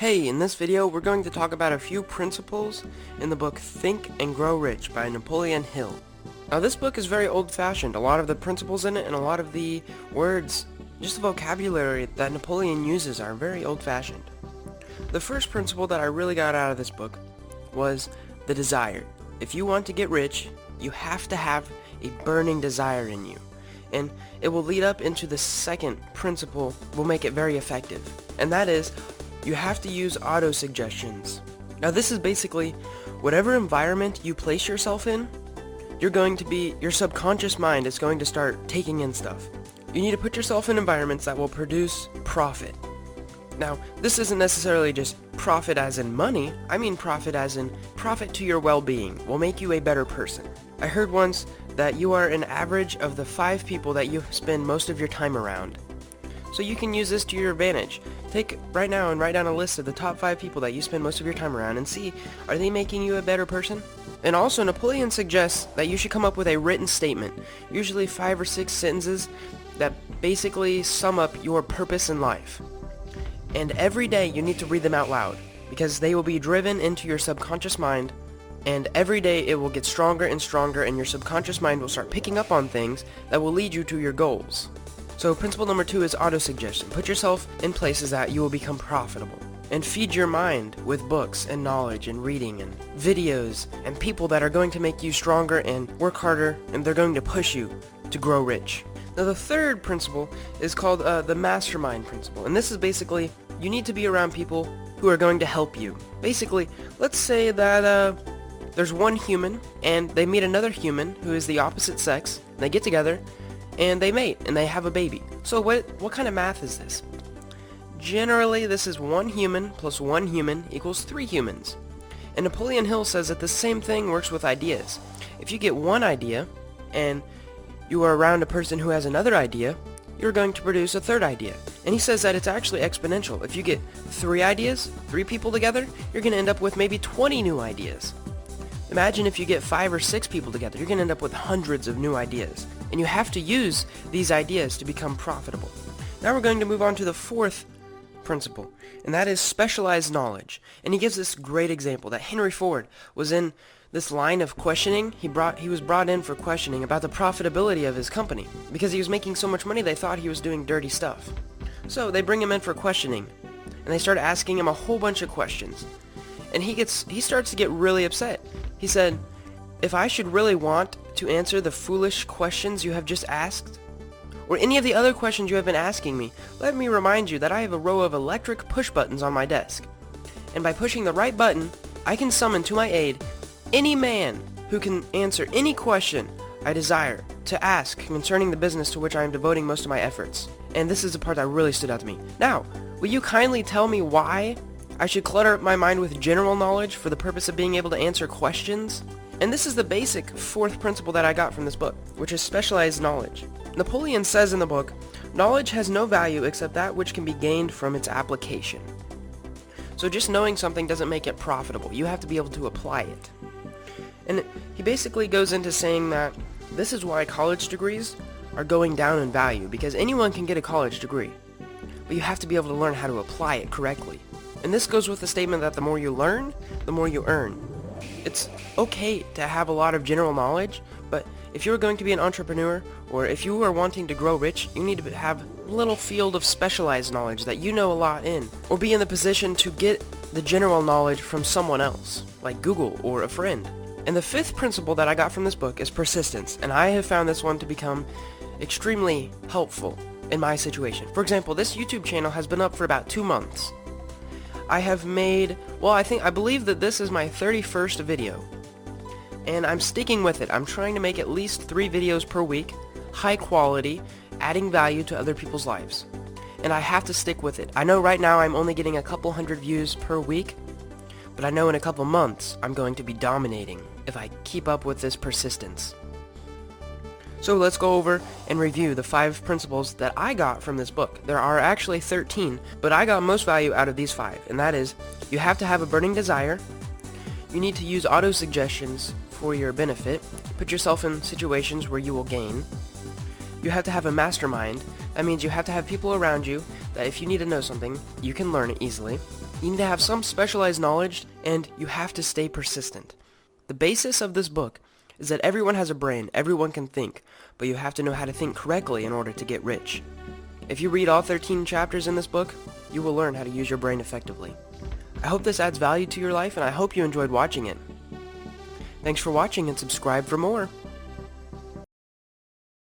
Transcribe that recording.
Hey, in this video we're going to talk about a few principles in the book Think and Grow Rich by Napoleon Hill. Now this book is very old-fashioned. A lot of the principles in it and a lot of the words, just the vocabulary that Napoleon uses are very old-fashioned. The first principle that I really got out of this book was the desire. If you want to get rich, you have to have a burning desire in you. And it will lead up into the second principle, will make it very effective. And that is, you have to use auto-suggestions. Now this is basically, whatever environment you place yourself in, your subconscious mind is going to start taking in stuff. You need to put yourself in environments that will produce profit. Now, this isn't necessarily just profit as in money, I mean profit as in profit to your well-being, will make you a better person. I heard once that you are an average of the 5 people that you spend most of your time around. So you can use this to your advantage. Take right now and write down a list of the top 5 people that you spend most of your time around and see, are they making you a better person? And also, Napoleon suggests that you should come up with a written statement, usually 5 or 6 sentences that basically sum up your purpose in life. And every day you need to read them out loud, because they will be driven into your subconscious mind, and every day it will get stronger and stronger, and your subconscious mind will start picking up on things that will lead you to your goals. So principle number 2 is auto-suggestion. Put yourself in places that you will become profitable. And feed your mind with books and knowledge and reading and videos and people that are going to make you stronger and work harder, and they're going to push you to grow rich. Now the third principle is called the mastermind principle. And this is basically, you need to be around people who are going to help you. Basically, let's say that there's one human and they meet another human who is the opposite sex, and they get together and they mate and they have a baby. So what kind of math is this? Generally, this is 1 human plus 1 human equals 3 humans. And Napoleon Hill says that the same thing works with ideas. If you get one idea and you are around a person who has another idea, you're going to produce a third idea. And he says that it's actually exponential. If you get 3 ideas, 3 people together, you're going to end up with maybe 20 new ideas. Imagine if you get 5 or 6 people together, you're going to end up with hundreds of new ideas. And you have to use these ideas to become profitable. Now we're going to move on to the fourth principle, and that is specialized knowledge. And he gives this great example that Henry Ford was in this line of questioning. He was brought in for questioning about the profitability of his company. Because he was making so much money, they thought he was doing dirty stuff. So they bring him in for questioning, and they start asking him a whole bunch of questions. And he starts to get really upset. He said, "If I should really want to answer the foolish questions you have just asked, or any of the other questions you have been asking me, let me remind you that I have a row of electric push buttons on my desk. And by pushing the right button, I can summon to my aid any man who can answer any question I desire to ask concerning the business to which I am devoting most of my efforts." And this is the part that really stood out to me. Now, will you kindly tell me why I should clutter up my mind with general knowledge for the purpose of being able to answer questions? And this is the basic fourth principle that I got from this book, which is specialized knowledge. Napoleon says in the book, knowledge has no value except that which can be gained from its application. So just knowing something doesn't make it profitable. You have to be able to apply it. And he basically goes into saying that this is why college degrees are going down in value, because anyone can get a college degree, but you have to be able to learn how to apply it correctly. And this goes with the statement that the more you learn, the more you earn. It's okay to have a lot of general knowledge, but if you're going to be an entrepreneur, or if you are wanting to grow rich, you need to have a little field of specialized knowledge that you know a lot in, or be in the position to get the general knowledge from someone else, like Google or a friend. And the fifth principle that I got from this book is persistence, and I have found this one to become extremely helpful in my situation. For example, this YouTube channel has been up for about 2 months. I have made, I believe that this is my 31st video. And I'm sticking with it. I'm trying to make at least 3 videos per week, high quality, adding value to other people's lives. And I have to stick with it. I know right now I'm only getting a couple hundred views per week, but I know in a couple months I'm going to be dominating if I keep up with this persistence. So let's go over and review the 5 principles that I got from this book. There are actually 13, but I got most value out of these 5, and that is, you have to have a burning desire, you need to use auto-suggestions for your benefit, put yourself in situations where you will gain, you have to have a mastermind, that means you have to have people around you that if you need to know something, you can learn it easily, You need to have some specialized knowledge, and you have to stay persistent. The basis of this book is that everyone has a brain, everyone can think, but you have to know how to think correctly in order to get rich. If you read all 13 chapters in this book, you will learn how to use your brain effectively. I hope this adds value to your life, and I hope you enjoyed watching it. Thanks for watching, and subscribe for more.